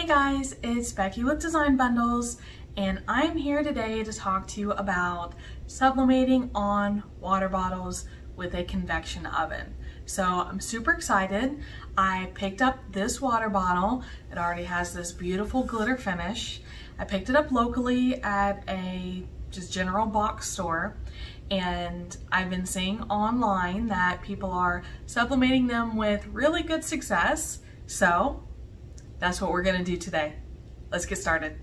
guys, it's Becky with Design Bundles, and I'm here today to talk to you about sublimating on water bottles with a convection oven. So I'm super excited. I picked up this water bottle. It already has this beautiful glitter finish. I picked it up locally at a just general box store, and I've been seeing online that people are sublimating them with really good success. So that's what we're gonna do today. Let's get started.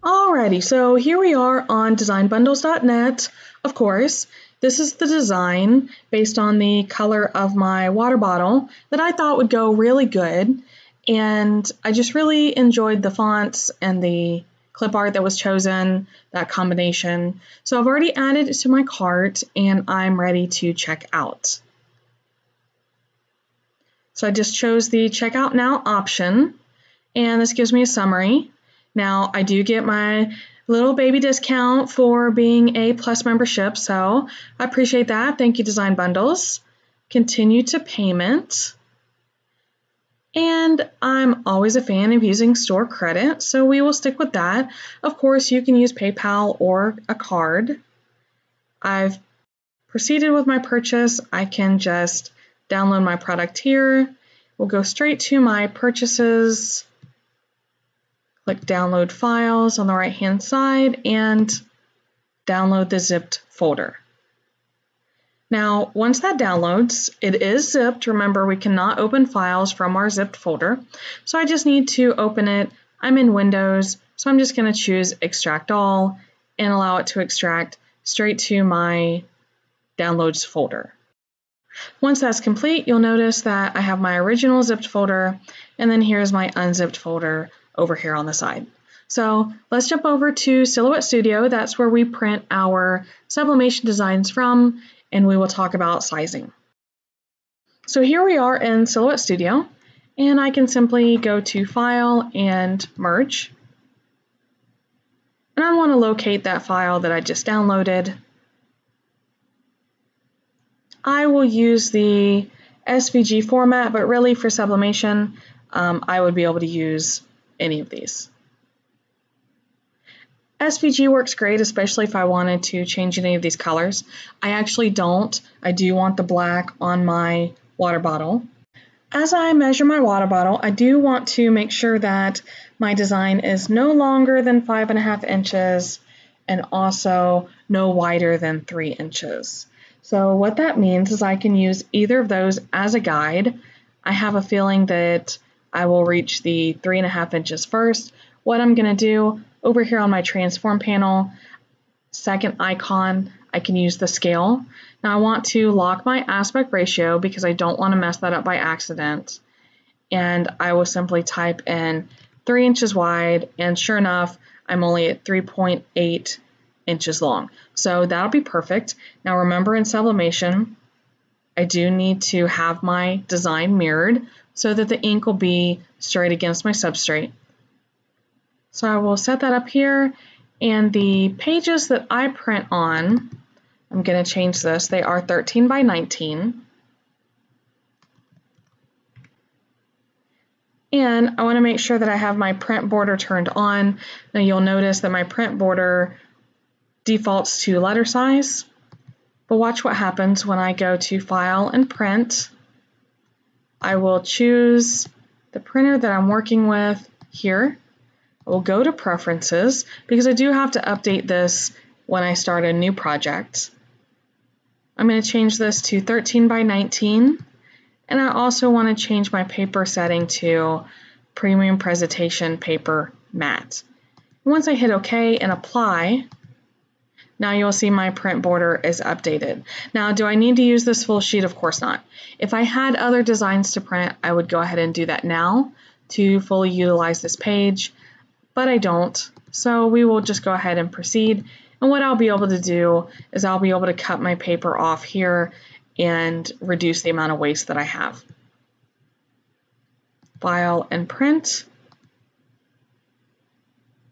Alrighty, so here we are on designbundles.net. Of course, this is the design based on the color of my water bottle that I thought would go really good. And I just really enjoyed the fonts and the clip art that was chosen, that combination. So I've already added it to my cart and I'm ready to check out. So I just chose the checkout now option, and this gives me a summary. Now I do get my little baby discount for being a Plus membership, so I appreciate that. Thank you, Design Bundles. Continue to payment. And I'm always a fan of using store credit, so we will stick with that. Of course, you can use PayPal or a card. I've proceeded with my purchase. I can just download my product here. We'll go straight to my purchases. Click download files on the right hand side and download the zipped folder. Now, once that downloads, it is zipped. Remember, we cannot open files from our zipped folder. So I just need to open it. I'm in Windows, so I'm just going to choose Extract All and allow it to extract straight to my Downloads folder. Once that's complete, you'll notice that I have my original zipped folder, and then here's my unzipped folder over here on the side. So let's jump over to Silhouette Studio. That's where we print our sublimation designs from, and we will talk about sizing. So here we are in Silhouette Studio, and I can simply go to File and Merge. And I want to locate that file that I just downloaded. I will use the SVG format, but really for sublimation, I would be able to use any of these. SVG works great, especially if I wanted to change any of these colors. I actually don't. I do want the black on my water bottle. As I measure my water bottle, I do want to make sure that my design is no longer than 5.5 inches and also no wider than 3 inches. So what that means is I can use either of those as a guide. I have a feeling that I will reach the 3.5 inches first. What I'm going to do over here on my transform panel, second icon, I can use the scale. Now I want to lock my aspect ratio because I don't want to mess that up by accident. And I will simply type in 3 inches wide, and sure enough, I'm only at 3.8 inches long. So that'll be perfect. Now remember, in sublimation, I do need to have my design mirrored so that the ink will be straight against my substrate. So I will set that up here, and the pages that I print on, I'm going to change this. They are 13 by 19. And I want to make sure that I have my print border turned on. Now you'll notice that my print border defaults to letter size, but watch what happens when I go to File and Print. I will choose the printer that I'm working with here. I will go to Preferences because I do have to update this when I start a new project. I'm going to change this to 13 by 19, and I also want to change my paper setting to Premium Presentation Paper Matte. Once I hit OK and Apply, now you'll see my print border is updated. Now, do I need to use this full sheet? Of course not. If I had other designs to print, I would go ahead and do that now to fully utilize this page, but I don't. So we will just go ahead and proceed. And what I'll be able to do is I'll be able to cut my paper off here and reduce the amount of waste that I have. File and Print.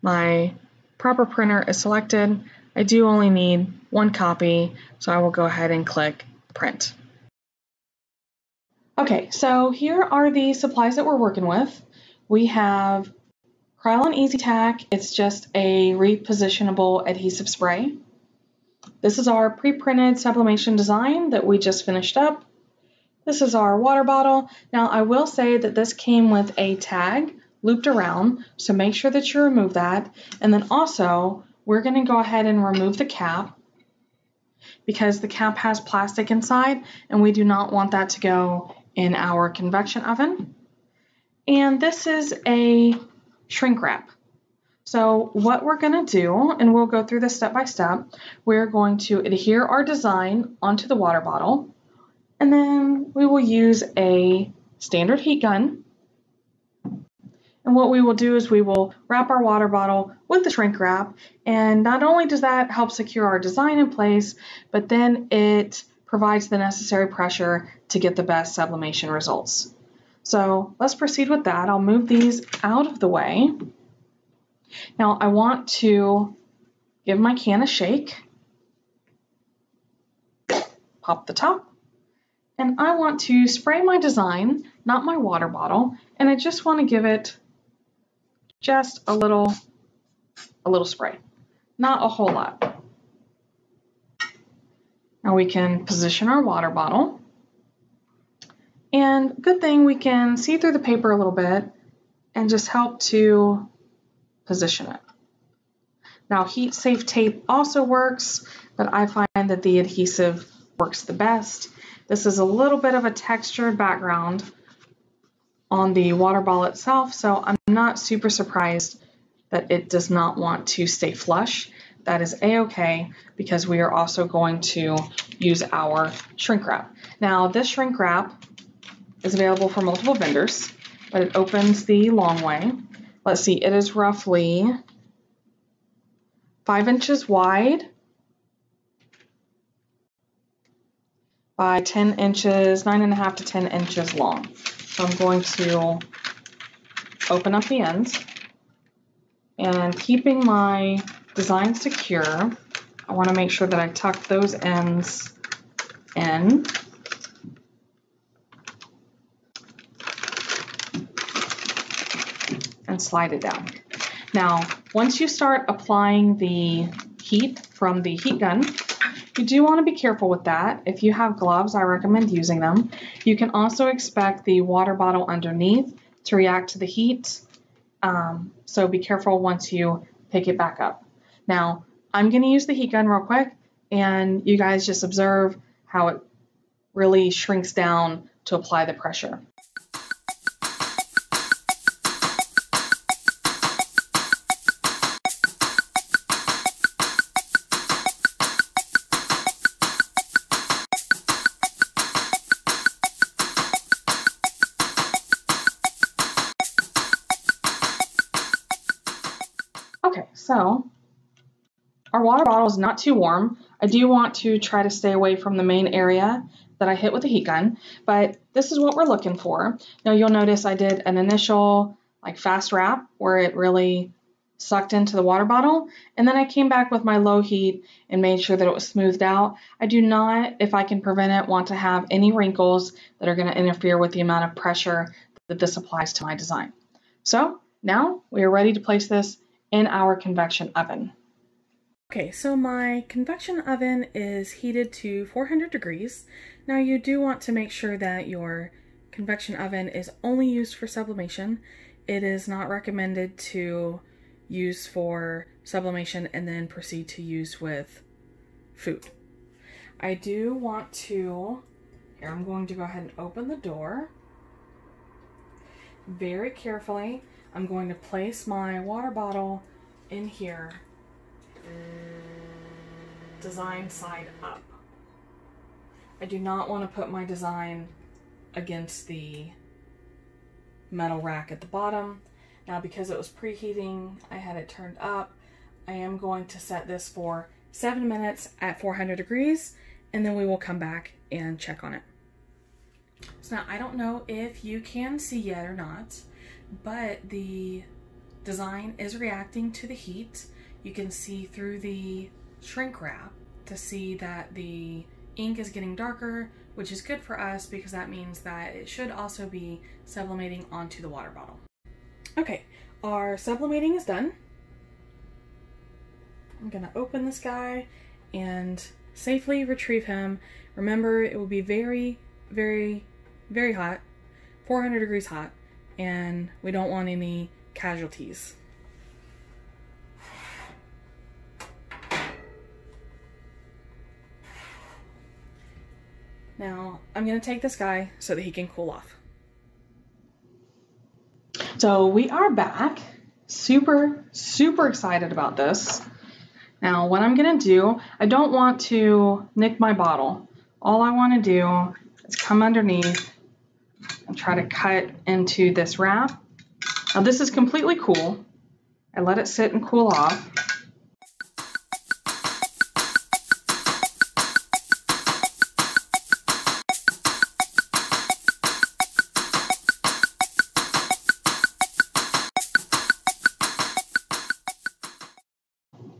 My proper printer is selected. I do only need one copy, so I will go ahead and click Print. Okay, so here are the supplies that we're working with. we have Krylon Easy Tack. It's just a repositionable adhesive spray. This is our pre-printed sublimation design that we just finished up. This is our water bottle. Now I will say that this came with a tag looped around, so make sure that you remove that. And then also, we're going to go ahead and remove the cap because the cap has plastic inside and we do not want that to go in our convection oven. And this is a shrink wrap. So what we're going to do, and we'll go through this step by step, we're going to adhere our design onto the water bottle, and then we will use a standard heat gun. And what we will do is we will wrap our water bottle with the shrink wrap, and not only does that help secure our design in place, but then it provides the necessary pressure to get the best sublimation results. So let's proceed with that. I'll move these out of the way. Now I want to give my can a shake, pop the top, and I want to spray my design, not my water bottle, and I just want to give it just a little spray, not a whole lot. Now we can position our water bottle. And good thing we can see through the paper a little bit and just help to position it. Now heat safe tape also works, but I find that the adhesive works the best. This is a little bit of a textured background on the water bottle itself, so I'm not super surprised that it does not want to stay flush. That is a-okay because we are also going to use our shrink wrap. Now this shrink wrap is available from multiple vendors, but it opens the long way. Let's see, it is roughly 5 inches wide by 10 inches, 9.5 to 10 inches long. So I'm going to open up the ends, and keeping my design secure, I want to make sure that I tuck those ends in. And slide it down. Now, once you start applying the heat from the heat gun, you do want to be careful with that. If you have gloves, I recommend using them. You can also expect the water bottle underneath to react to the heat, so be careful once you pick it back up. Now, I'm going to use the heat gun real quick, and you guys just observe how it really shrinks down to apply the pressure. Okay, so our water bottle is not too warm. I do want to try to stay away from the main area that I hit with the heat gun, but this is what we're looking for. Now you'll notice I did an initial fast wrap where it really sucked into the water bottle, and then I came back with my low heat and made sure that it was smoothed out. I do not, if I can prevent it, want to have any wrinkles that are going to interfere with the amount of pressure that this applies to my design. So now we are ready to place this in our convection oven. Okay, so my convection oven is heated to 400 degrees. Now you do want to make sure that your convection oven is only used for sublimation. It is not recommended to use for sublimation and then proceed to use with food. I do want to, here I'm going to go ahead and open the door. Very carefully, I'm going to place my water bottle in here, design side up. I do not want to put my design against the metal rack at the bottom. Now because it was preheating, I had it turned up. I am going to set this for 7 minutes at 400 degrees, and then we will come back and check on it. So now I don't know if you can see yet or not, but the design is reacting to the heat. You can see through the shrink wrap to see that the ink is getting darker, which is good for us because that means that it should also be sublimating onto the water bottle. Okay, our sublimating is done. I'm gonna open this guy and safely retrieve him. Remember, it will be very, very, very hot, 400 degrees hot, and we don't want any casualties. Now, I'm gonna take this guy so that he can cool off. So we are back. Super, super excited about this. Now, what I'm gonna do, I don't want to nick my bottle. All I wanna do is come underneath and try to cut into this wrap. Now, this is completely cool. I let it sit and cool off.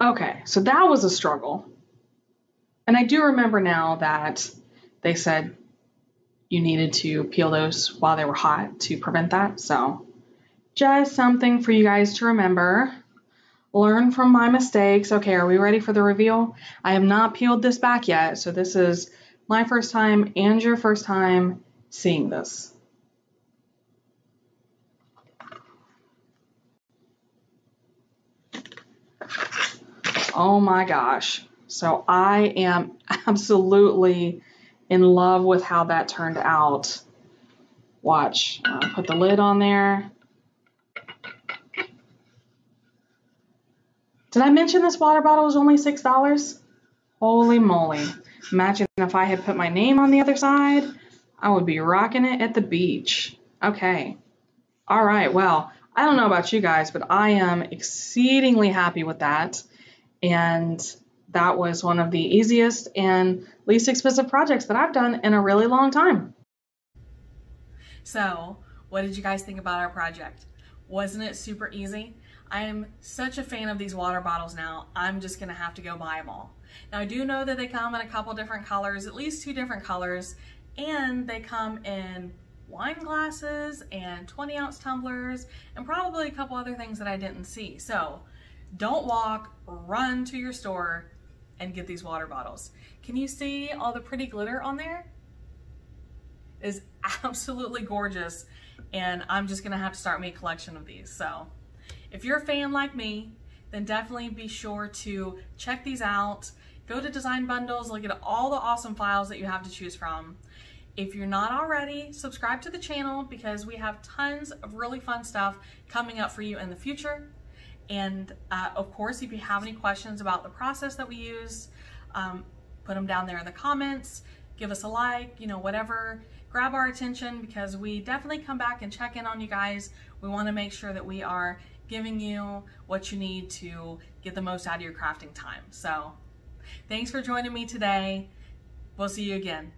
Okay, so that was a struggle. And I do remember now that they said you needed to peel those while they were hot to prevent that. So just something for you guys to remember. Learn from my mistakes. Okay, are we ready for the reveal? I have not peeled this back yet, so this is my first time and your first time seeing this. Oh my gosh. So I am absolutely in love with how that turned out. Watch. I'll put the lid on there. Did I mention this water bottle was only $6? Holy moly. Imagine if I had put my name on the other side. I would be rocking it at the beach. Okay. All right. Well, I don't know about you guys, but I am exceedingly happy with that. And that was one of the easiest and least expensive projects that I've done in a really long time. So, what did you guys think about our project? Wasn't it super easy? I am such a fan of these water bottles now, I'm just gonna have to go buy them all. Now, I do know that they come in a couple different colors, at least 2 different colors, and they come in wine glasses and 20-ounce tumblers, and probably a couple other things that I didn't see. So, don't walk, run to your store and get these water bottles. Can you see all the pretty glitter on there? It is absolutely gorgeous, and I'm just gonna have to start me a collection of these. So if you're a fan like me, then definitely be sure to check these out. Go to Design Bundles, look at all the awesome files that you have to choose from. If you're not already, subscribe to the channel because we have tons of really fun stuff coming up for you in the future. And of course, if you have any questions about the process that we use, put them down there in the comments, give us a like, you know, whatever, grab our attention because we definitely come back and check in on you guys. We want to make sure that we are giving you what you need to get the most out of your crafting time. So thanks for joining me today. We'll see you again.